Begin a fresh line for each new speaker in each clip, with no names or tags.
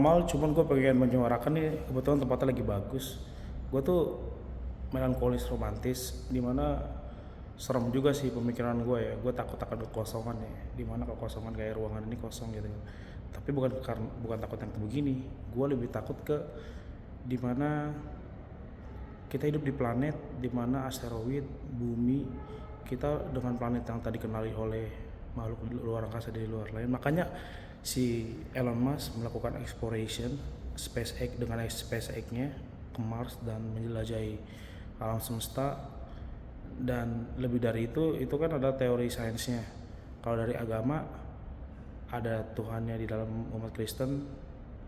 paranormal, cuman gue pengen menyuarakan nih, kebetulan tempatnya lagi bagus. Gue tuh melankolis romantis, dimana serem juga sih pemikiran gue ya. Gue takut akan kekosongan ya, dimana kekosongan kayak ruangan ini kosong gitu. Tapi bukan takut yang begini, gue lebih takut ke dimana kita hidup di planet dimana asteroid, bumi, kita dengan planet yang tadi kenali oleh makhluk luar angkasa dari luar lain. Makanya si Elon Musk melakukan exploration SpaceX dengan SpaceX-nya ke Mars dan menjelajahi alam semesta. Dan lebih dari itu kan ada teori sainsnya. Kalau dari agama ada Tuhannya di dalam umat Kristen,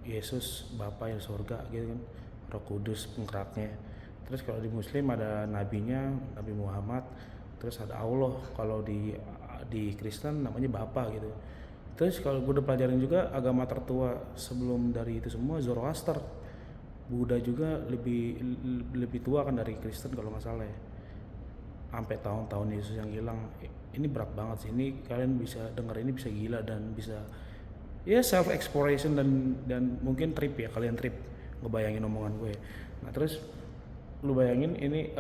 Yesus Bapa yang surga gitu kan, Roh Kudus penggeraknya. Terus kalau di Muslim ada nabinya, Nabi Muhammad. Terus ada Allah. Kalau di Kristen namanya Bapa gitu. Terus kalau gue udah pelajarin juga agama tertua sebelum dari itu semua Zoroaster. Buddha juga lebih tua kan dari Kristen kalau nggak salah ya. Sampai tahun-tahun Yesus yang hilang. Ini berat banget sih. Ini kalian bisa denger ini bisa gila dan bisa ya self exploration dan mungkin trip ya, kalian trip ngebayangin omongan gue. Nah terus lu bayangin ini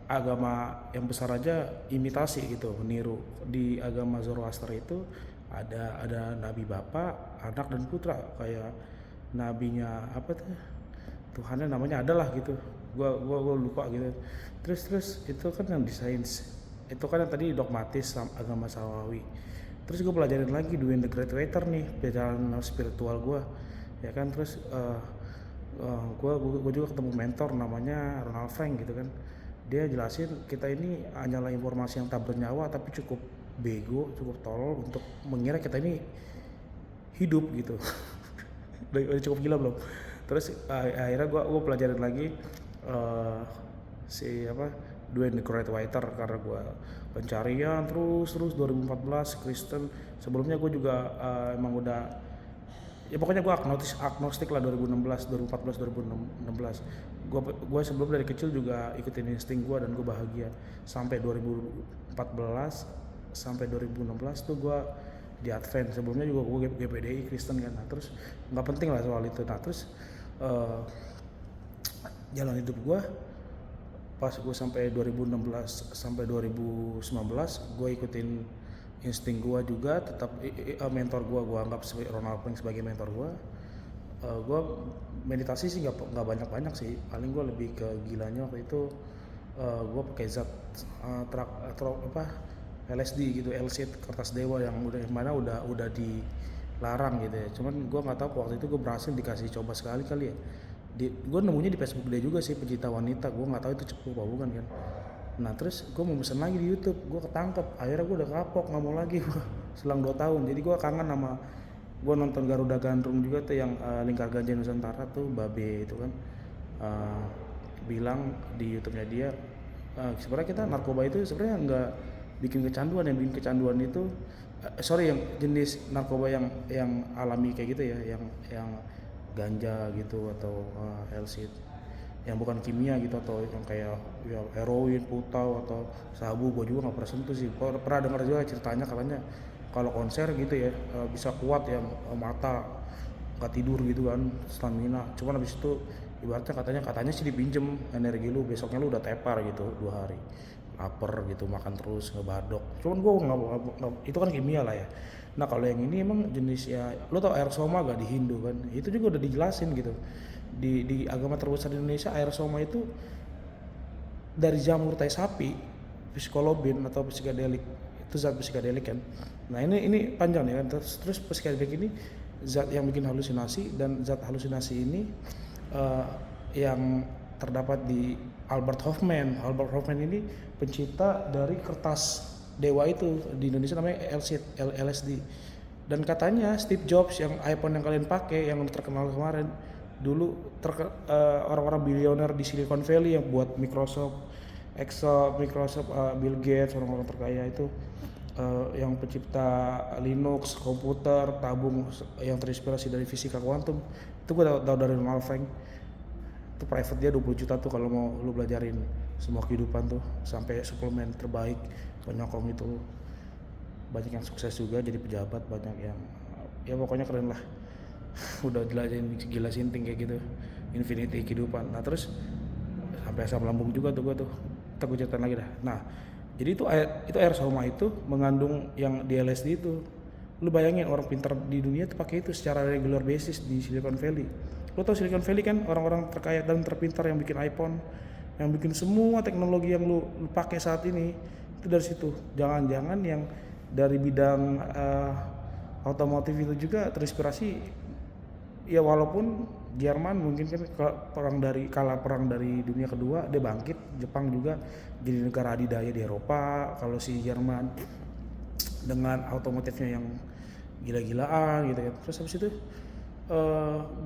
agama yang besar aja imitasi gitu, meniru. Di agama Zoroaster itu ada nabi bapa, anak dan putra. Kayak nabinya apa tuh, Tuhannya namanya adalah gitu, gua lupa gitu. Terus itu kan yang di sains, itu kan yang tadi dogmatis agama Samawi. Terus gue pelajarin lagi Doing the Great Waiter nih, perjalanan spiritual gue ya kan. Terus gue juga ketemu mentor namanya Ronald Frank gitu kan. Dia jelasin kita ini hanyalah informasi yang tak bernyawa tapi cukup bego, cukup tolol untuk mengira kita ini hidup gitu. Udah cukup gila belum? Terus akhirnya gue pelajarin lagi si apa Doing the Great Waiter, karena gue pencarian terus 2014 Kristen. Sebelumnya gue juga emang udah ya pokoknya gue agnostik lah 2016, 2014, 2016. Gue sebelum dari kecil juga ikutin insting gue dan gue bahagia sampai 2014 sampai 2016 tuh gue di Advent. Sebelumnya juga gue GPDI Kristen kan. Nah terus nggak penting lah soal itu. Nah terus jalan hidup gue pas gue sampai 2016 sampai 2019 gue ikutin insting gue juga. Tetap mentor gue anggap Ronald Frank sebagai mentor gue. Gue meditasi sih nggak banyak sih, paling gue lebih ke gilanya waktu itu. Gue pakai zat LSD gitu, LSD kertas dewa yang udah dilarang gitu ya. Cuman gue nggak tahu waktu itu gue berhasil dikasih coba sekali kali ya. Gue nemunya di Facebook dia juga sih, pecinta wanita. Gue nggak tahu itu cepu apa bukan kan. Nah terus gue mau pesen lagi di YouTube, gue ketangkep. Akhirnya gue udah kapok, nggak mau lagi gue selang 2 tahun. Jadi gue kangen sama, gue nonton Garuda Gandrung juga tuh yang Lingkar Ganja Nusantara tuh, Babe itu kan bilang di YouTube-nya dia sebenarnya kita narkoba itu sebenarnya nggak bikin kecanduan. Yang bikin kecanduan itu yang jenis narkoba yang alami kayak gitu ya, yang ganja gitu atau LSD yang bukan kimia gitu, atau yang kayak ya, heroin, putau atau sabu. Gue juga nggak pernah sentuh sih. Gue pernah dengar juga ceritanya katanya kalau konser gitu ya bisa kuat ya, mata nggak tidur gitu kan, stamina. Cuman habis itu ibaratnya katanya sih dipinjem energi lu, besoknya lu udah tepar gitu 2 hari, lapar gitu, makan terus ngebadok. Cuman gue nggak, itu kan kimia lah ya. Nah kalau yang ini emang jenis ya, lu tau air soma gak di Hindu kan, itu juga udah dijelasin gitu di agama terbesar di Indonesia. Air soma itu dari jamur tai sapi, psikolobin atau psikedelik, itu zat psikedelik kan. Nah ini panjang ya kan. Terus psikedelik ini zat yang bikin halusinasi, dan zat halusinasi ini yang terdapat di Albert Hoffman. Albert Hoffman ini pencipta dari kertas dewa itu, di Indonesia namanya LSD. Dan katanya Steve Jobs yang iPhone yang kalian pakai yang terkenal kemarin dulu, orang-orang bilioner di Silicon Valley yang buat Microsoft, Excel, Bill Gates, orang-orang terkaya itu yang pencipta Linux, komputer, tabung yang terinspirasi dari fisika kuantum. Itu gue tahu dari Ronald Frank. Itu private dia 20 juta tuh kalau mau lu belajarin semua kehidupan tuh, sampai suplemen terbaik penyokong itu. Banyak yang sukses juga jadi pejabat, banyak yang ya pokoknya keren lah. udah jelajahin gila sinting kayak gitu, infinity kehidupan. Nah terus sampai asam lambung juga tuh gue tuh, kita gue ceritain lagi dah. Nah jadi itu air soma itu mengandung yang di LSD itu. Lu bayangin orang pintar di dunia tuh pakai itu secara regular basis di Silicon Valley. Lu tau Silicon Valley kan orang-orang terkaya dan terpintar yang bikin iPhone, yang bikin semua teknologi yang lu pakai saat ini itu dari situ. Jangan-jangan yang dari bidang otomotif itu juga terinspirasi ya, walaupun Jerman mungkin kan kala perang dari dunia kedua dia bangkit, Jepang juga jadi negara adidaya di Eropa. Kalau si Jerman dengan otomotifnya yang gila-gilaan gitu kan. Terus habis itu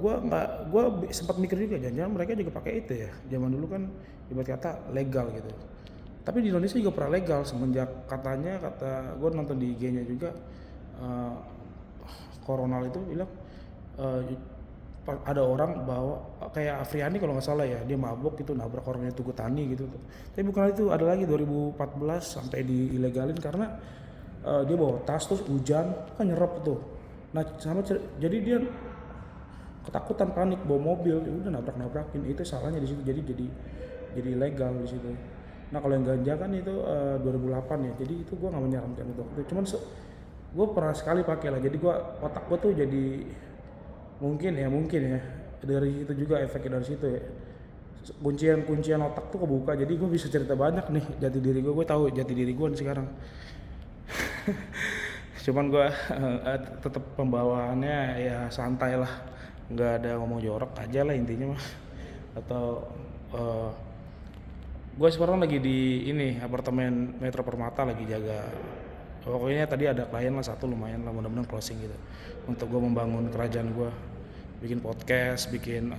gue sempat mikir juga, jangan-jangan mereka juga pakai itu ya. Zaman dulu kan ibarat kata legal gitu. Tapi di Indonesia juga pernah legal semenjak kata gue nonton di IG-nya juga, Coronal itu bilang ada orang bawa kayak Afriani kalau nggak salah ya, dia mabok gitu nabrak orangnya Tugu Tani gitu. Tapi bukan itu, ada lagi 2014 sampai diilegalin karena dia bawa tas terus hujan kan nyerap tuh. Nah jadi dia ketakutan, panik, bawa mobil, ya udah nabrak-nabrakin. Itu salahnya di situ, jadi ilegal di situ. Nah kalau yang ganja kan itu 2008 ya, jadi itu gue nggak menyarankan itu. Cuman gue pernah sekali pakai lah, jadi otak gue tuh jadi mungkin ya dari itu juga efeknya dari situ ya. Kuncian otak tuh kebuka, jadi gue bisa cerita banyak nih jati diri gue tahu jati diri gue nih sekarang. Cuman gue tetap pembawaannya ya santai lah, nggak ada ngomong jorok aja lah intinya mah. Atau gue sekarang lagi di ini apartemen Metro Permata lagi jaga. Pokoknya tadi ada klien lah satu, lumayan lah, mudah-mudahan closing gitu. Untuk gue membangun kerajaan gue, bikin podcast, bikin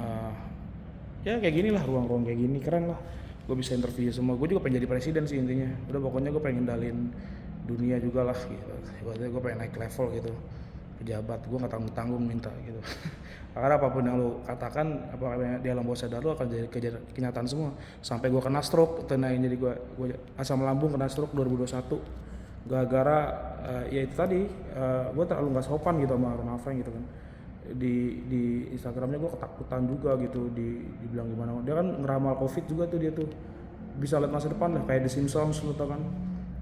ya kayak gini lah, ruang-ruang kayak gini keren lah. Gue bisa interview semua. Gue juga pengen jadi presiden sih intinya. Udah pokoknya gue pengen ngendalin dunia juga lah gitu. Ibaratnya gue pengen naik level gitu, pejabat. Gue nggak tanggung minta gitu. Karena apapun yang lo katakan, apa di alam bawah sadar lo akan jadi kenyataan semua. Sampai gue kena stroke, tenain jadi gue asam lambung kena stroke 2021. Gara-gara ya itu tadi, gue terlalu nggak sopan gitu sama Ron Frank gitu kan. Di Instagramnya gue ketakutan juga gitu, dibilang gimana. Dia kan ngeramal COVID juga tuh, dia tuh bisa lihat masa depan lah kayak The Simpsons lo tau kan.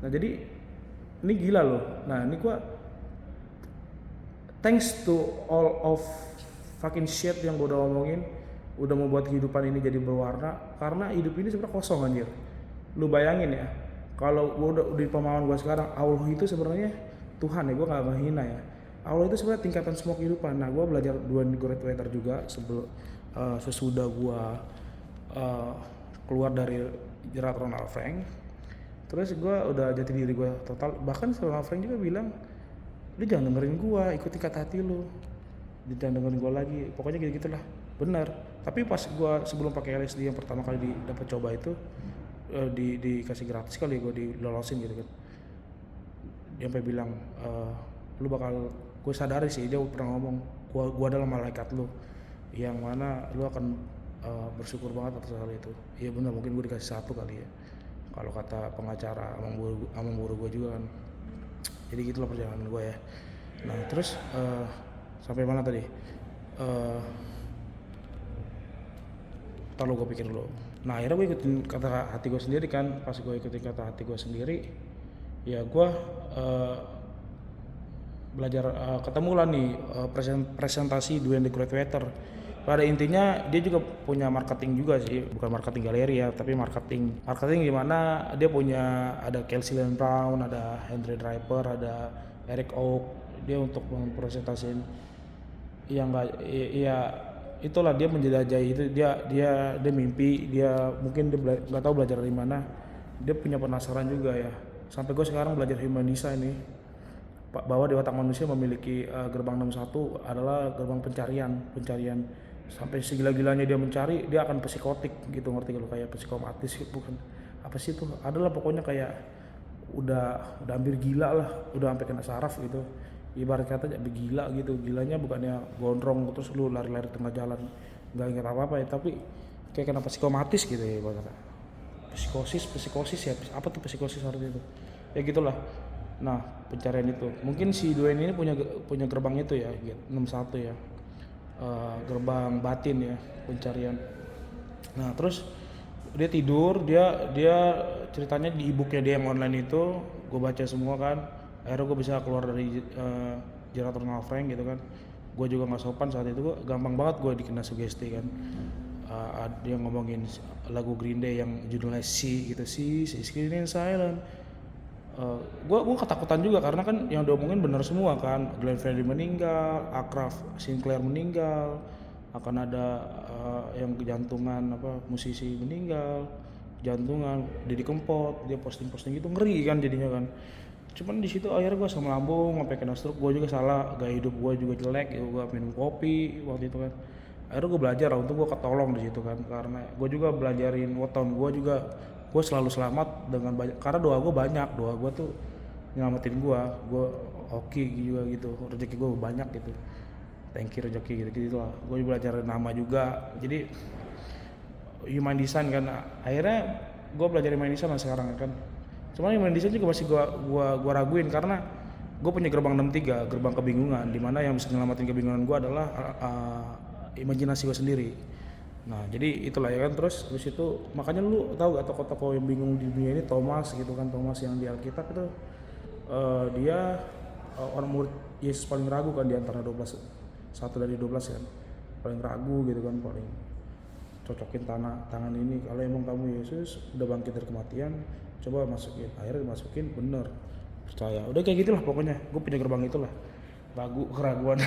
Nah jadi ini gila loh. Nah ini gue thanks to all of fucking shit yang gue udah omongin, udah membuat kehidupan ini jadi berwarna. Karena hidup ini sebenarnya kosong anjir. Lu bayangin ya, kalau gue udah di pemahaman gue sekarang, Allah itu sebenarnya Tuhan ya, gue nggak menghina ya. Allah itu sebenarnya tingkatan semua kehidupan. Nah gue belajar 2 graduator juga sesudah gue keluar dari jerat Ronald Frank. Terus gue udah jati diri gue total. Bahkan Ronald Frank juga bilang, lu jangan dengerin gue, ikuti kata hati lu, jangan dengerin gue lagi. Pokoknya gitu-gitulah. Benar. Tapi pas gue sebelum pakai LSD yang pertama kali dapat coba itu, dikasih gratis kali gue dilolosin gitu kan. Dia sampai bilang, lu bakal, gue sadari sih dia pernah ngomong, gue adalah malaikat lu, yang mana lu akan bersyukur banget atas hal itu. Iya benar, mungkin gue dikasih satu kali ya, kalau kata pengacara amang guru gue juga kan. Jadi gitulah perjalanan gue ya. Nah terus sampai mana tadi? Gue pikir dulu. Nah akhirnya gue ikutin kata hati gue sendiri kan. Pas gue ikutin kata hati gue sendiri, ya gue belajar ketemu lah nih presentasi Dwayne the Creator. Pada intinya dia juga punya marketing juga sih, bukan marketing galeri ya, tapi marketing gimana dia punya, ada Kelsey Lane Brown, ada Henry Draper, ada Eric Oak. Dia untuk mempresentasiin yang enggak ya itulah, dia menjelajahi itu, dia mimpi, dia mungkin dia nggak tahu belajar dari mana, dia punya penasaran juga ya. Sampai gue sekarang belajar human design nih, bahwa di otak manusia memiliki gerbang 61 adalah gerbang pencarian. Sampai segila-gilanya dia mencari, dia akan psikotik gitu, ngerti gak lu, kayak psikomatis, bukan apa sih itu, adalah pokoknya kayak udah hampir gila lah, udah sampai kena saraf gitu. Ibarat kata gila gitu, gilanya bukannya gondrong terus lu lari-lari tengah jalan nggak ingat apa-apa ya, tapi kayak kena psikomatis gitu ya, ibarat kata psikosis ya, apa tuh psikosis artinya itu ya gitulah. Nah pencarian itu mungkin si Dwayne ini punya gerbang itu ya, 61 ya. gerbang batin ya, pencarian. Nah terus dia tidur, dia ceritanya di e-booknya dia yang online itu gue baca semua kan. Akhirnya gue bisa keluar dari jerat Ronald Frank gitu kan. Gue juga nggak sopan saat itu, gue gampang banget gue dikena sugesti kan. Dia ngomongin lagu Green Day yang judulnya She gitu, She Screaming Silent. Gue ketakutan juga karena kan yang diomongin benar semua kan. Glenn Fredly meninggal, Akraf Sinclair meninggal, akan ada yang kejantungan musisi meninggal, jantungan. Deddy Kempot dia posting gitu, ngeri kan jadinya kan. Cuman di situ akhirnya gue asam lambung sampai kena stroke. Gue juga salah, gaya hidup gue juga jelek, gue minum kopi waktu itu kan. Akhirnya gue belajar lah, untuk gue ketolong di situ kan, karena gue juga belajarin weton gue juga. Gue selalu selamat dengan banyak, karena doa gue banyak, doa gue tuh nyelamatin gue hoki juga gitu, rezeki gue banyak gitu, thank you rezeki gitu lah. Gue belajar nama juga, jadi human design kan. Akhirnya gue belajar human design lah sekarang kan. Cuman human design juga masih gue raguin karena gue punya gerbang 63, gerbang kebingungan, dimana yang bisa nyelamatin kebingungan gue adalah imajinasi gue sendiri. Nah jadi itulah ya kan. Terus itu makanya lu tahu gak tokoh-tokoh yang bingung di dunia ini, Thomas gitu kan, Thomas yang di Alkitab itu dia orang murid Yesus paling ragu kan di antara 12, satu dari 12 kan, paling ragu gitu kan, paling cocokin tangan ini, kalau emang kamu Yesus udah bangkit dari kematian coba masukin. Akhirnya dimasukin, bener, percaya. Udah kayak gitulah pokoknya, gue punya gerbang itulah, keraguan.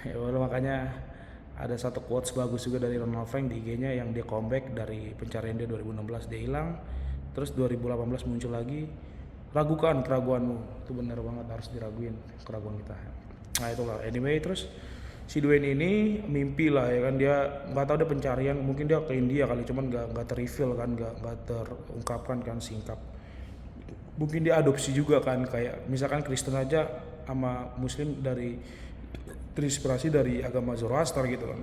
Ya udah, makanya ada satu quotes bagus juga dari Ronald Frank di IG-nya yang dia comeback dari pencarian dia 2016, dia hilang, terus 2018 muncul lagi. Ragukan keraguanmu, itu benar banget, harus diraguin keraguan kita. Nah itulah, anyway. Terus si Dwayne ini mimpi lah ya kan, dia nggak tahu dia pencarian, mungkin dia ke India kali, cuman nggak terreveal kan, nggak terungkapkan kan, singkap. Mungkin dia adopsi juga kan, kayak misalkan Kristen aja sama Muslim terinspirasi dari agama Zoroaster gitu kan.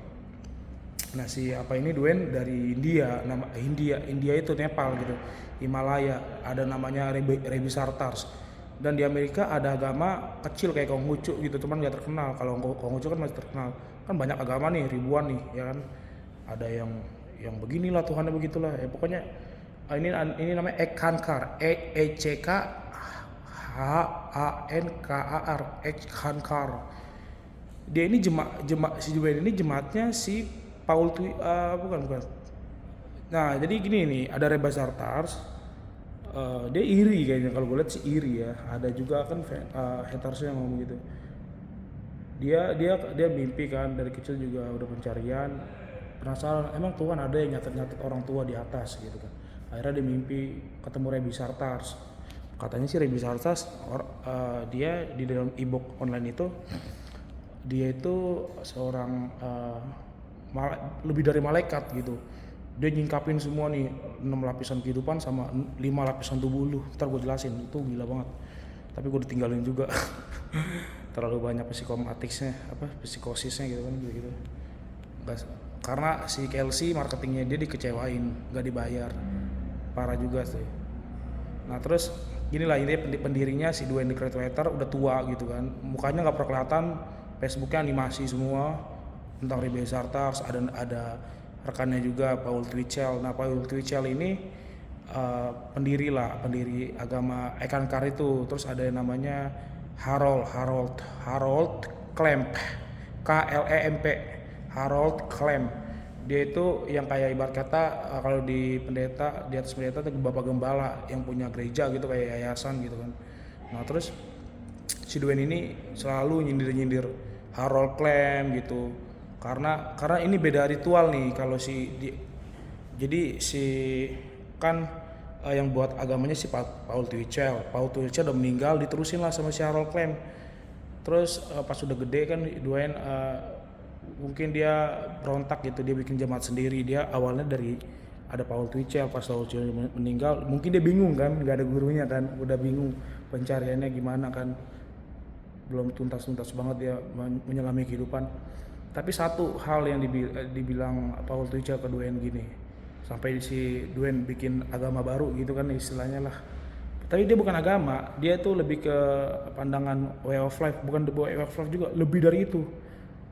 Nah si ini Dwayne dari India, nama India itu Nepal gitu, Himalaya, ada namanya Rebi Sartars. Dan di Amerika ada agama kecil kayak Konghucu gitu, cuman nggak terkenal. Kalau Konghucu kan masih terkenal, kan banyak agama nih, ribuan nih ya kan. Ada yang beginilah Tuhannya begitulah ya pokoknya. Ini namanya Ekhankar, Ekhankar, Ekhankar. Dia ini si Dwayne ini jemaatnya si Paul bukan. Nah jadi gini nih, ada Reba Sartars, dia iri kayaknya, kalau gue lihat sih iri ya. Ada juga kan hatersnya yang ngomong gitu. Dia mimpi kan, dari kecil juga udah pencarian, penasaran emang Tuhan ada yang nyatet orang tua di atas gitu kan. Akhirnya dia mimpi ketemu Rebi Sartars. Katanya sih Rebi Sartars dia di dalam e-book online itu, dia itu seorang lebih dari malaikat gitu. Dia nyingkapin semua nih 6 lapisan kehidupan sama 5 lapisan tubuh lu. Ntar gue jelasin, itu gila banget. Tapi gue ditinggalin juga. Terlalu banyak psikosisnya gitu kan gitu. Karena si Kelsey marketingnya dia dikecewain, gak dibayar. Parah juga sih. Nah terus inilah ini pendirinya si Dwayne the Great Writer, udah tua gitu kan. Mukanya gak pernah kelihatan, Facebooknya animasi semua tentang Rebi Sartars. Ada rekannya juga Paul Twitchell. Nah Paul Twitchell ini pendiri agama Ekhankar itu. Terus ada yang namanya Harold Klemp, KLEMP, Harold Klemp. Dia itu yang kayak ibarat kata kalau di atas pendeta itu bapak gembala yang punya gereja gitu, kayak yayasan gitu kan. Nah terus si Dwayne ini selalu nyindir Harold Klemp gitu, karena ini beda ritual nih. Kalau jadi si kan yang buat agamanya si Paul Twitchell udah meninggal, diterusin lah sama si Harold Klemp. Terus pas udah gede kan Dwayne mungkin dia berontak gitu, dia bikin jemaat sendiri. Dia awalnya dari ada Paul Twitchell, pas Paul Twitchell meninggal mungkin dia bingung kan, nggak ada gurunya kan, udah bingung pencariannya gimana kan, belum tuntas banget dia menyelami kehidupan. Tapi satu hal yang dibilang Paul Twitchell ke Dwayne gini, sampai si Dwayne bikin agama baru gitu kan istilahnya lah. Tapi dia bukan agama, dia tuh lebih ke pandangan way of life, bukan the way of life juga, lebih dari itu.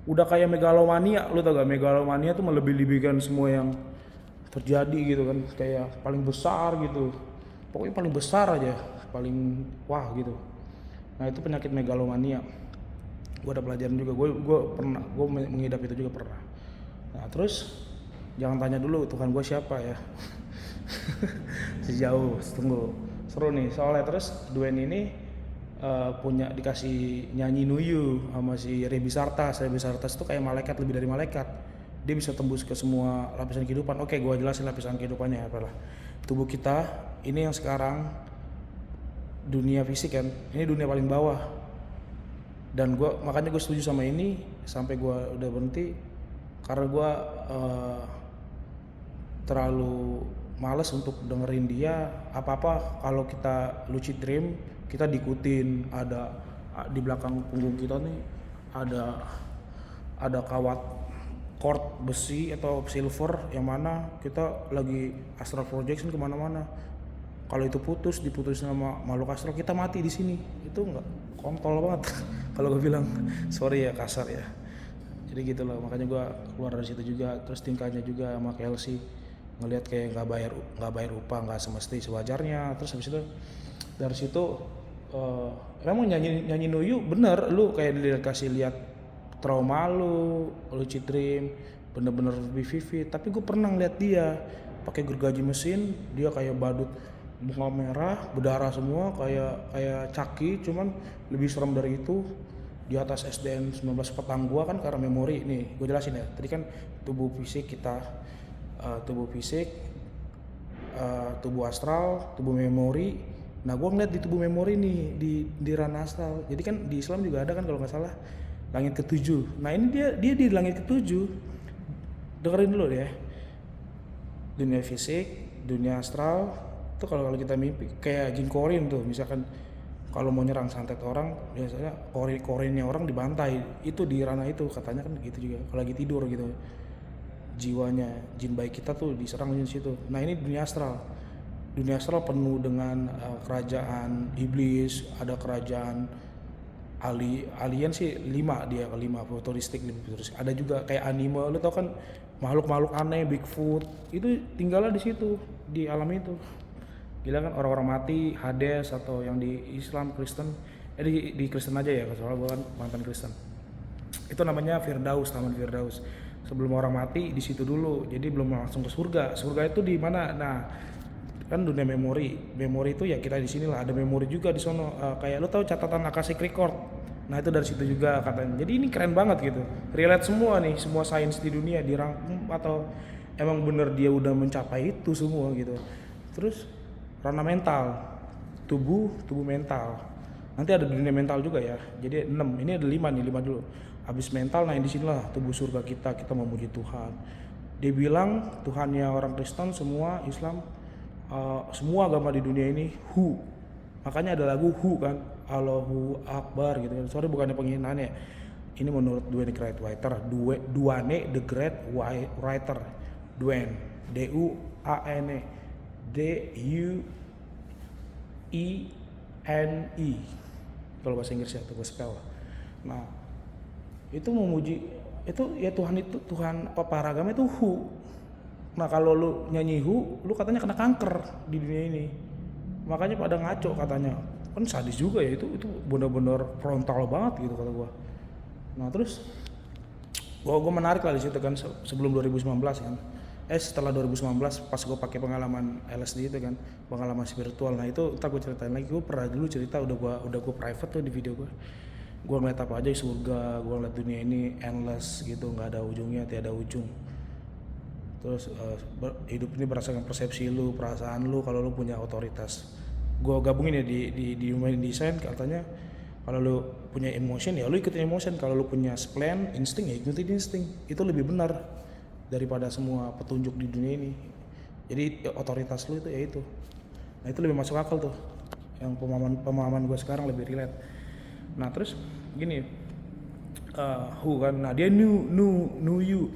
udah kayak megalomania. Lu tau gak, megalomania tuh melebih-lebihkan semua yang terjadi gitu kan, kayak paling besar gitu, pokoknya paling besar aja, paling wah gitu. Nah itu penyakit megalomania. Gue ada pelajaran juga, gue mengidap itu juga pernah. Nah terus jangan tanya dulu Tuhan gue siapa ya. Sejauh, tunggu, seru nih soalnya. Terus Dwayne ini punya dikasih nyanyi Nuyu sama si Rebi Sartas. Rebi Sartas tuh kayak malaikat, lebih dari malaikat. Dia bisa tembus ke semua lapisan kehidupan. Oke, gue jelasin lapisan kehidupannya apalah. Tubuh kita ini yang sekarang dunia fisik kan, ini dunia paling bawah. Dan makanya gue setuju sama ini sampai gue udah berhenti karena gue terlalu males untuk dengerin dia. Apa-apa kalau kita lucid dream, kita diikutin. Ada di belakang punggung kita nih ada kawat cord besi atau silver yang mana kita lagi astral projection kemana-mana. Kalau itu diputusin sama makhluk astral, kita mati di sini. Itu nggak kontol banget. Kalau gue bilang sorry ya kasar ya. Jadi gitu loh, makanya gue keluar dari situ juga. Terus tingkahnya juga sama Kelsey, ngelihat kayak nggak bayar upah, nggak semesti sewajarnya. Terus habis itu dari situ memang nyanyi Nuyu bener, lu kayak dikasih lihat trauma lu lucid dream bener-bener lebih vivid. Tapi gue pernah ngeliat dia pakai gergaji mesin, dia kayak badut bunga merah berdarah semua kayak Chucky, cuman lebih serem dari itu. Di atas SDN 19 petang gua kan karena memori. Nih gue jelasin ya, tadi kan tubuh fisik kita, tubuh astral, tubuh memori. Nah gue ngeliat di tubuh memori nih di ranah astral. Jadi kan di Islam juga ada kan kalau nggak salah langit ketujuh. Nah ini dia di langit ketujuh. Dengerin dulu deh. Dunia fisik, dunia astral. Itu kalau kita mimpi kayak jin korin tuh, misalkan kalau mau nyerang santet orang biasanya korinnya orang dibantai, itu di ranah itu katanya kan gitu juga. Kalau lagi tidur gitu, jiwanya jin baik kita tuh diserang di situ. Nah ini dunia astral. Dunia astral penuh dengan kerajaan iblis, ada kerajaan alien sih 5 dia, 5 futuristik. Ada juga kayak anime, lu tau kan makhluk-makhluk aneh, Bigfoot itu tinggalnya di situ, di alam itu. Gila kan, orang-orang mati, Hades, atau yang di Islam, Kristen, di Kristen aja ya, soalnya gue kan mantan Kristen. Itu namanya Firdaus, Taman Firdaus. Sebelum orang mati di situ dulu, jadi belum langsung ke surga. Surga itu di mana? Nah, kan dunia memori itu ya kita di sini lah. Ada memori juga di sono, kayak lo tau catatan Akashic Record. Nah itu dari situ juga katanya. Jadi ini keren banget gitu. Relate semua nih, semua sains di dunia dirangkum atau emang bener dia udah mencapai itu semua gitu. Terus ranah mental, tubuh mental. Nanti ada dunia mental juga ya. Jadi 6. Ini ada 5 nih, 5 dulu. Habis mental, nah di sinilah tubuh surga kita memuji Tuhan. Dia bilang Tuhannya orang Kristen, semua Islam, semua agama di dunia ini Hu. Makanya ada lagu Hu kan, Allahu Akbar gitu kan. Sorry bukannya penghinaan ya. Ini menurut Dwayne the Great Writer, Duane the Great Writer. Dwayne, D-U-A-N-E D-U-E-N-E kalau bahasa Inggris ya, tuh gue spell. Nah itu memuji itu ya Tuhan, itu Tuhan para agama itu Hu. Nah kalau lu nyanyi Hu, lu katanya kena kanker di dunia ini. Makanya pada ngaco katanya. Kan sadis juga ya, itu benar-benar frontal banget gitu kata gua. Nah terus gua menarik lah di situ kan, sebelum 2019 kan. Setelah 2019 pas gue pakai pengalaman LSD itu kan, pengalaman spiritual. Nah itu entar gue ceritain lagi. Gue pernah dulu cerita, udah gue private tuh di video gue. Gue ngeliat apa aja, surga, gue ngeliat dunia ini endless gitu, nggak ada ujungnya, tiada ujung. Terus hidup ini berdasarkan persepsi lu, perasaan lu, kalau lu punya otoritas. Gue gabungin ya di human design, katanya kalau lu punya emotion ya lu ikutin emotion, kalau lu punya spleen, insting ya ikutin insting. Itu lebih benar daripada semua petunjuk di dunia ini. Jadi otoritas lu itu ya itu. Nah itu lebih masuk akal tuh. Yang pemahaman gue sekarang lebih relate. Nah terus gini, Hu kan, nah dia new you,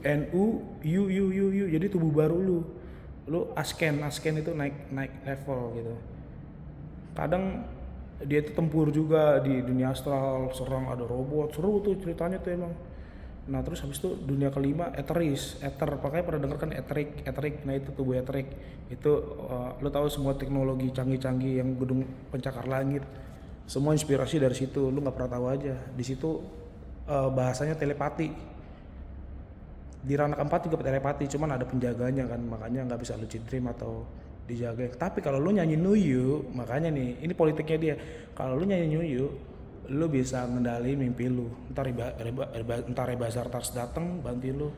you, jadi tubuh baru lu asken itu naik level gitu. Kadang dia itu tempur juga di dunia astral, serang ada robot, seru tuh ceritanya tuh emang. Nah terus habis itu dunia kelima ether, pakai pernah denger kan etheric, nah itu tubuh etheric itu lo tahu semua teknologi canggih-canggih yang gedung pencakar langit, semua inspirasi dari situ, lu nggak pernah tahu aja. Di situ bahasanya telepati, di ranah keempat juga telepati, cuman ada penjaganya kan, makanya nggak bisa lucid dream atau dijaga. Tapi kalau lu nyanyi nuyu, makanya nih ini politiknya dia, kalau lu nyanyi nuyu lu bisa ngendaliin mimpi lu. Entar Reba Zartas datang bantu lu,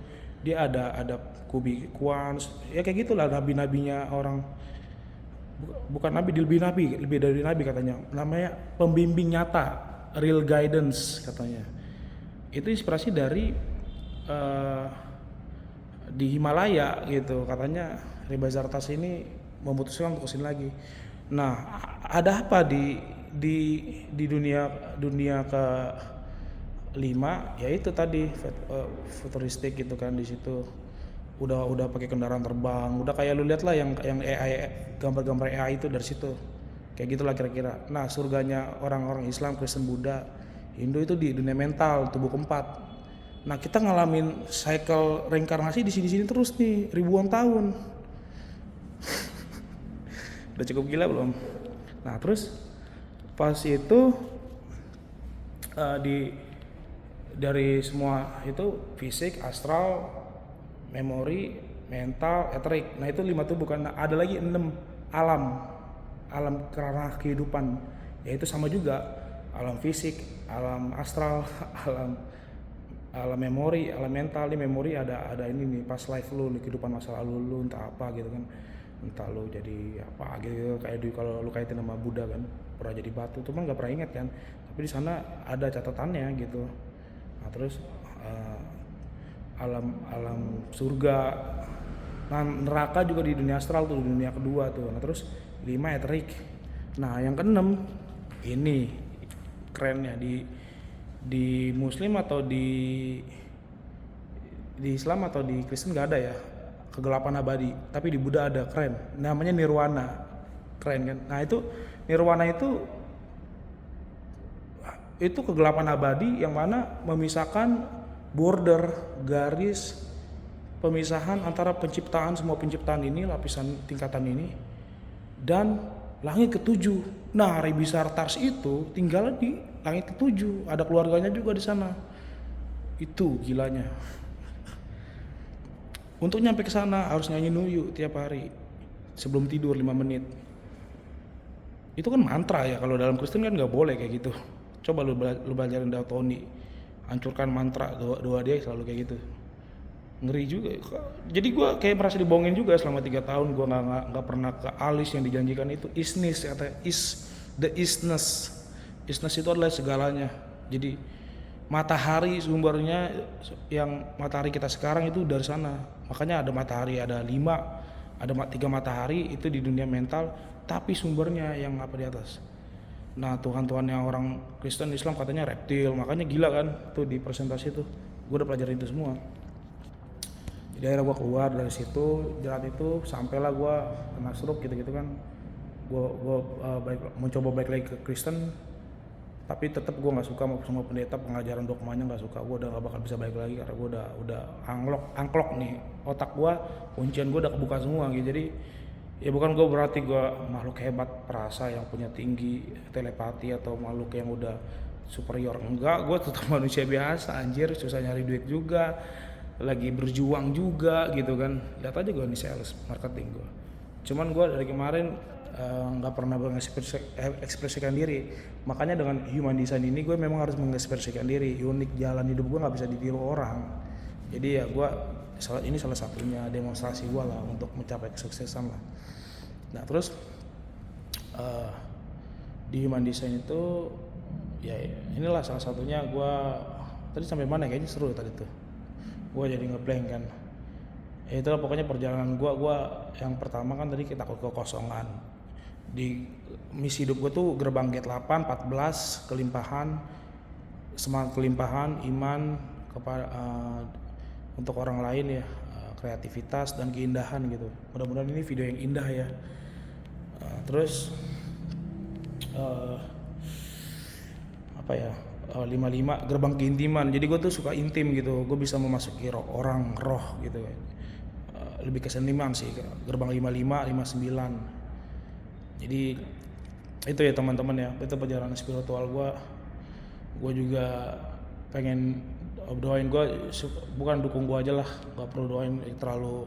dia ada Kubi Kwans ya kayak gitulah, nabi-nabinya orang, bukan nabi, lebih dari nabi katanya, namanya pembimbing nyata, real guidance katanya. Itu inspirasi dari di Himalaya gitu katanya. Reba Zartas ini memutuskan untuk kesini lagi. Nah ada apa di dunia ke 5, yaitu tadi futuristik gitu kan. Di situ udah pakai kendaraan terbang, udah kayak lu lihat lah yang AI, gambar-gambar AI itu dari situ kayak gitulah kira-kira. Nah surganya orang-orang Islam, Kristen, Buddha, Hindu itu di dunia mental, tubuh keempat. Nah kita ngalamin cycle reinkarnasi di sini terus nih ribuan tahun. Udah cukup gila belum? Nah terus pas itu dari semua itu fisik, astral, memori, mental, etheric. Nah itu 5 tubuh kan. Nah, ada lagi 6 alam kerana kehidupan, yaitu sama juga alam fisik, alam astral, alam memori, alam mental. Di memori ada ini nih, past life lu, kehidupan masa lalu lu, entah apa gitu kan, entah lu jadi apa gitu, kayak kalau lu kaitin sama Buddha kan, pernah jadi batu, cuman nggak pernah ingat kan, tapi di sana ada catatannya gitu. Nah terus alam surga, nah neraka juga di dunia astral tuh, di dunia kedua tuh. Nah terus 5 etheric. Nah yang keenam ini kerennya, di Muslim atau di Islam atau di Kristen nggak ada ya kegelapan abadi, tapi di Buddha ada, keren, namanya nirwana, keren kan. Nah itu nirwana itu kegelapan abadi yang mana memisahkan border, garis pemisahan antara penciptaan, semua penciptaan ini, lapisan tingkatan ini, dan langit ketujuh. Nah Reba Zartas itu tinggal di langit ketujuh, ada keluarganya juga di sana. Itu gilanya. Untuk nyampe ke sana harus nyanyi nuyu tiap hari sebelum tidur 5 menit. Itu kan mantra ya, kalau dalam Kristen kan nggak boleh kayak gitu. Coba lu belajarin Dao Tony, hancurkan mantra, doa dia selalu kayak gitu. Ngeri juga. Jadi gue kayak merasa dibohongin juga selama 3 tahun. Gue nggak pernah ke alis yang dijanjikan itu. Isness kata, the isness itu adalah segalanya. Jadi matahari sumbernya, yang matahari kita sekarang itu dari sana. Makanya ada matahari, ada 5, ada 3 matahari itu di dunia mental, tapi sumbernya yang apa di atas. Nah Tuhan-Tuhan yang orang Kristen, Islam katanya reptil, makanya gila kan tuh di presentasi tuh. Gue udah pelajarin itu semua. Jadi akhirnya gue keluar dari situ, jerat itu, sampailah gue kena stroke gitu-gitu kan. Gue mencoba balik lagi ke Kristen, tapi tetap gue nggak suka sama pendeta, pengajaran dogmanya nggak suka. Gue udah nggak bakal bisa balik lagi karena gue udah angklok nih otak gue, kuncian gue udah kebuka semua gitu. Jadi ya bukan gue berarti gue makhluk hebat perasa yang punya tinggi telepati atau makhluk yang udah superior, enggak. Gue tetap manusia biasa anjir, susah nyari duit juga, lagi berjuang juga gitu kan. Lihat aja gue nih sales marketing gue, cuman gue dari kemarin nggak pernah mengekspresikan diri. Makanya dengan human design ini gue memang harus mengekspresikan diri, unik, jalan hidup gue nggak bisa ditiru orang. Jadi ya gue ini salah satunya demonstrasi gue lah untuk mencapai kesuksesan lah. Nah terus di human design itu ya inilah salah satunya. Gue tadi sampai mana, kayaknya seru tadi tuh, gue jadi ngeblank kan. Ya itulah pokoknya perjalanan gue yang pertama kan tadi kita kekosongan. Di misi hidup gue tuh gerbang gate 8, 14, kelimpahan, semangat kelimpahan, iman kepada untuk orang lain ya, kreativitas dan keindahan gitu. Mudah-mudahan ini video yang indah ya. Terus apa ya, 55 gerbang keintiman. Jadi gue tuh suka intim gitu, gue bisa memasuki orang roh gitu kan. Lebih ke seniman sih, gerbang 55 59. Jadi itu ya teman-teman ya, itu perjalanan spiritual gue juga pengen doain gue, bukan dukung gue aja lah, gak perlu doain terlalu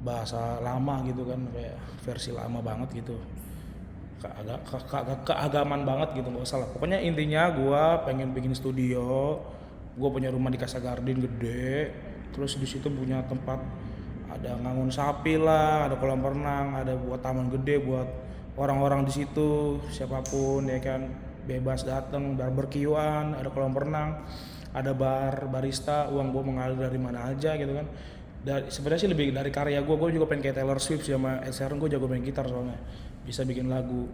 bahasa lama gitu kan, kayak versi lama banget gitu, keagamaan banget gitu, nggak usah lah. Pokoknya intinya gue pengen bikin studio, gue punya rumah di Casa Garden gede, terus di situ punya tempat, ada ngangon sapi lah, ada kolam renang, ada buat taman gede buat orang-orang di situ, siapapun ya kan, bebas datang, barbekyuan, ada kolam renang, ada barista, uang gue mengalir dari mana aja gitu kan. Sebenarnya sih lebih dari karya gue juga pengen kayak Taylor Swift sama Ed Sheeran. Gue jago main gitar soalnya, bisa bikin lagu.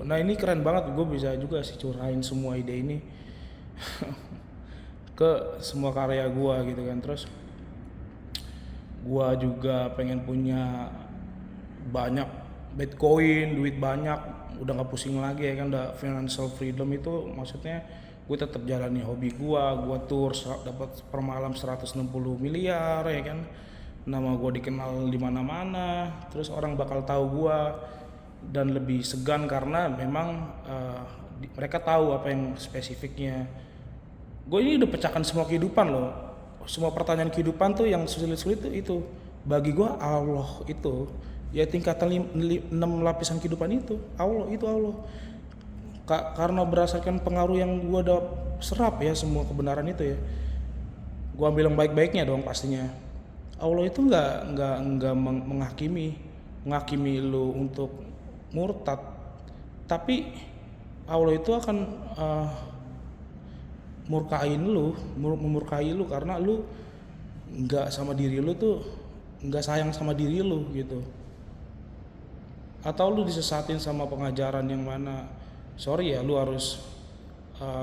Nah ini keren banget, gue bisa juga sih curahin semua ide ini ke semua karya gue gitu kan. Terus gue juga pengen punya banyak Bitcoin, duit banyak, udah nggak pusing lagi ya kan, udah financial freedom. Itu maksudnya gue tetap jalani hobi gue tour dapat per malam 160 miliar ya kan, nama gue dikenal di mana-mana, terus orang bakal tahu gue dan lebih segan karena memang mereka tahu apa yang spesifiknya. Gue ini udah pecahkan semua kehidupan loh, semua pertanyaan kehidupan tuh yang sulit-sulit itu bagi gue Allah itu ya tingkatan 6 lapisan kehidupan itu Allah. Karena berdasarkan pengaruh yang gue udah serap ya, semua kebenaran itu ya, gue ambil yang baik-baiknya dong pastinya. Allah itu nggak menghakimi lu untuk murtad, tapi Allah itu akan memurkai lu karena lu nggak sama diri lu tuh, nggak sayang sama diri lu gitu, atau lu disesatin sama pengajaran yang mana, sorry ya lu harus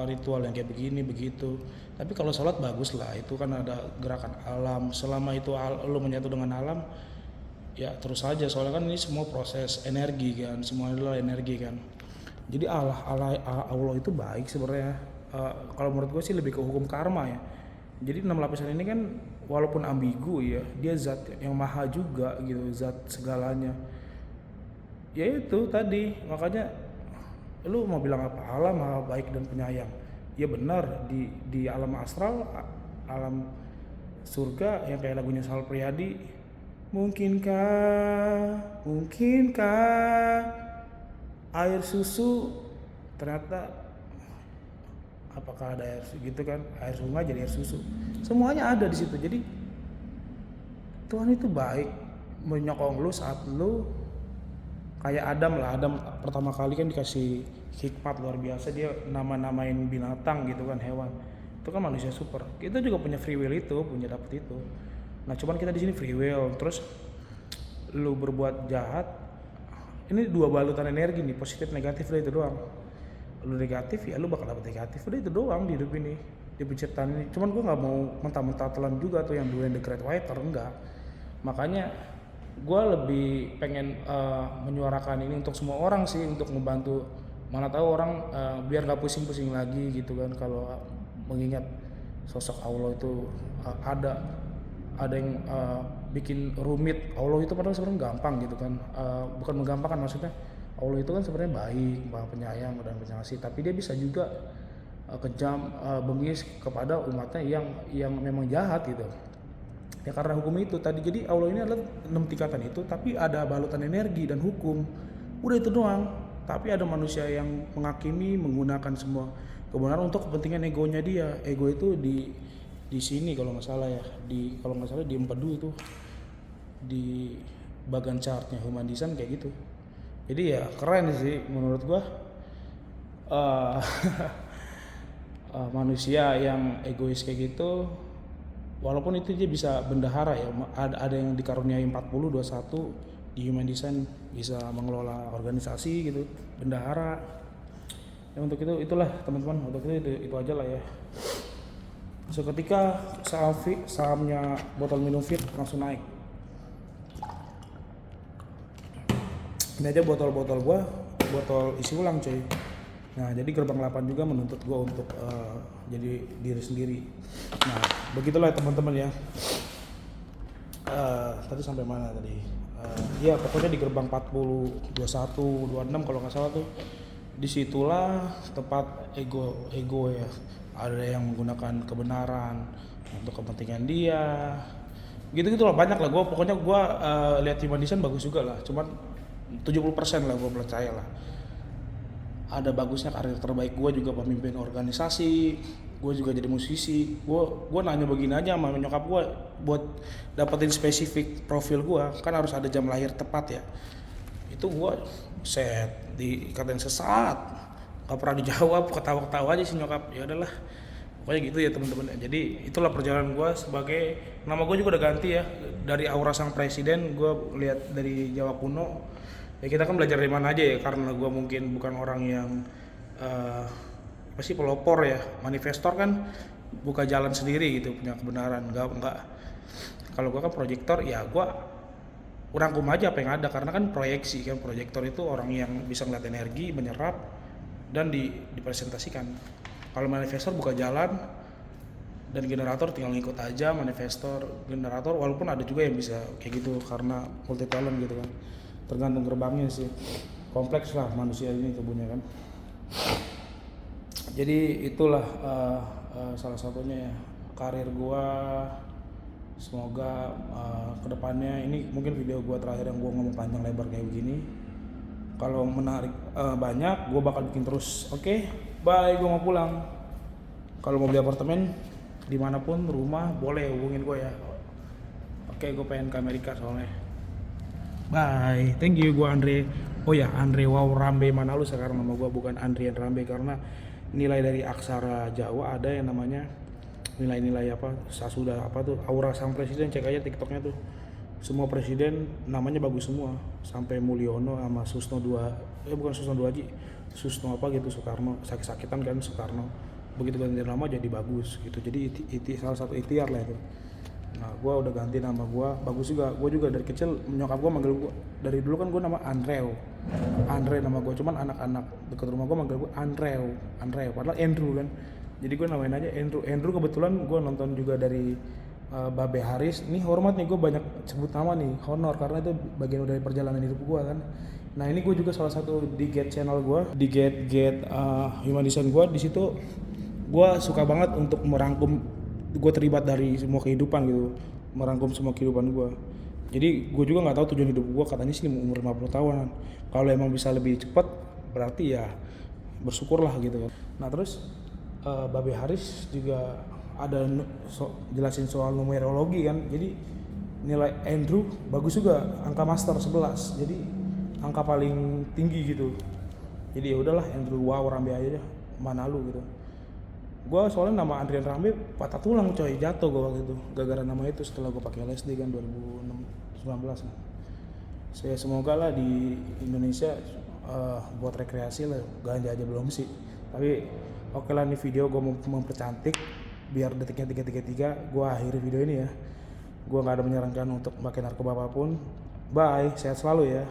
ritual yang kayak begini begitu. Tapi kalau sholat bagus lah, itu kan ada gerakan alam, selama itu lu menyatu dengan alam ya terus aja, soalnya kan ini semua proses energi kan, semua adalah energi kan. Jadi Allah itu baik sebenarnya. Kalau menurut gue sih lebih ke hukum karma ya. Jadi 6 lapisan ini kan walaupun ambigu ya, dia zat yang maha juga gitu, zat segalanya. Ya itu tadi, makanya lu mau bilang apa, Allah maha baik dan penyayang. Ya benar, di alam astral, alam surga yang kayak lagunya Sal Priadi, mungkinkah air susu, ternyata apakah ada air gitu kan, air sungai jadi air susu, semuanya ada di situ. Jadi Tuhan itu baik, menyokong lu saat lu kayak Adam pertama kali kan dikasih hikmat luar biasa, dia namain binatang gitu kan, hewan. Itu kan manusia super. Kita juga punya free will itu, punya dapet itu. Nah, cuman kita di sini free will, terus lu berbuat jahat. Ini dua balutan energi nih, positif negatif, udah itu doang. Lu negatif ya lu bakal dapet negatif, udah itu doang di hidup ini, di penciptaan ini. Cuman gue nggak mau mentah-mentah telan juga tuh yang doing the great whiter, enggak. Makanya gue lebih pengen menyuarakan ini untuk semua orang sih, untuk membantu, mana tahu orang biar gak pusing-pusing lagi gitu kan, kalau mengingat sosok Allah itu ada yang bikin rumit. Allah itu padahal sebenarnya gampang gitu kan, bukan menggampangkan, maksudnya Allah itu kan sebenarnya baik, maha penyayang dan pengasih, tapi dia bisa juga kejam, bengis kepada umatnya yang memang jahat gitu ya, karena hukum itu tadi. Jadi Allah ini adalah 6 tingkatan itu, tapi ada balutan energi dan hukum, udah itu doang. Tapi ada manusia yang menghakimi, menggunakan semua kebenaran untuk kepentingan egonya dia. Ego itu di sini kalau nggak salah ya, kalau nggak salah di empedu itu, di bagian chartnya human design kayak gitu. Jadi ya keren sih menurut gua. Manusia yang egois kayak gitu, walaupun itu dia bisa bendahara ya, ada yang dikaruniai 40-21 di human design, bisa mengelola organisasi gitu, bendahara ya. Untuk itulah teman-teman, untuk itu aja lah ya. Seketika sahamnya botol minum fit langsung naik. Ini aja botol gua, botol isi ulang coy, Nah, jadi gerbang 8 juga menuntut gue untuk jadi diri sendiri. Nah, begitulah teman-teman ya. Tadi sampai mana tadi? Ya pokoknya di gerbang 40, 21, 26 kalau nggak salah tuh. Disitulah tempat ego ya. Ada yang menggunakan kebenaran untuk kepentingan dia. Gitu-gitu lah, banyak lah. Pokoknya gue lihat Human Design bagus juga lah. Cuman 70% lah gue percaya lah. Ada bagusnya karir terbaik gue juga pemimpin organisasi, gue juga jadi musisi. Gue nanya begini aja sama nyokap gue buat dapetin spesifik profil gue, kan harus ada jam lahir tepat ya. Itu gue set dikatain sesat, gak pernah dijawab, ketawa-ketawa aja sih nyokap. Ya udahlah, pokoknya gitu ya teman-teman. Jadi itulah perjalanan gue sebagai, nama gue juga udah ganti ya, dari Aura Sang Presiden. Gue lihat dari Jawa kuno ya, kita kan belajar dari mana aja ya, karena gue mungkin bukan orang yang apa sih, pelopor ya, manifestor kan buka jalan sendiri gitu, punya kebenaran. Enggak, kalau gue kan proyektor ya, gue rangkum aja apa yang ada, karena kan proyeksi kan, proyektor itu orang yang bisa ngeliat energi, menyerap dan dipresentasikan. Kalau manifestor buka jalan, dan generator tinggal ngikut aja. Manifestor, generator walaupun ada juga yang bisa kayak gitu karena multi talent gitu kan, tergantung gerbangnya sih. Kompleks lah manusia ini tubuhnya kan. Jadi itulah salah satunya ya, karir gua. Semoga kedepannya, ini mungkin video gua terakhir yang gua ngomong panjang lebar kayak begini. Kalau menarik banyak, gua bakal bikin terus. Oke, bye, gua mau pulang. Kalau mau beli apartemen dimanapun, rumah, boleh hubungin gue ya. Oke, gue pengen ke Amerika soalnya. Bye, thank you. Gue Andre. Oh ya, Andre Wow Rambe Manalu sekarang nama gue, bukan Andrian Rambe, karena nilai dari aksara Jawa ada yang namanya nilai-nilai apa, sasuda apa tuh, Aura Sang Presiden. Cek aja TikToknya tuh, semua presiden namanya bagus semua, sampai Mulyono sama Susno 2, bukan Susno 2 Haji, Susno apa gitu, Soekarno, sakit-sakitan kan Soekarno, begitu ganti nama jadi bagus gitu. Jadi salah satu ikhtiar lah itu. Nah, gue udah ganti nama gue, bagus juga. Gue juga dari kecil nyokap gue manggil gue, dari dulu kan gue nama Andre nama gue, cuman anak-anak dekat rumah gue manggil gue Andreo, padahal Andrew kan. Jadi gue namain aja Andrew. Kebetulan gue nonton juga dari Babe Haris. Ini hormat nih, gue banyak sebut nama nih, honor, karena itu bagian dari perjalanan hidup gue kan. Nah, ini gue juga salah satu di Get channel gue, di Get Human Design gue. Di situ gue suka banget untuk merangkum, gue terlibat dari semua kehidupan gitu, merangkum semua kehidupan gue. Jadi gue juga nggak tahu tujuan hidup gue, katanya sih umur 50 tahunan. Kalau emang bisa lebih cepat, berarti ya bersyukurlah gitu kan. Nah, terus Babe Haris juga ada jelasin soal numerologi kan. Jadi nilai Andrew bagus juga, angka master 11, jadi angka paling tinggi gitu. Jadi ya udahlah, Andrew Wow Rambe aja deh, Manalu gitu. Gue soalnya nama Andrian Rambe patah tulang coy, jatuh gue waktu itu gara-gara nama itu, setelah gue pakai LSD kan 2019 kan. Saya semoga lah di Indonesia buat rekreasi lah, ganja aja belum sih, tapi oke lah, ini video gue mau mempercantik biar detiknya 333. Gue akhiri video ini ya, gue nggak ada menyarankan untuk pakai narkoba apapun. Bye, sehat selalu ya.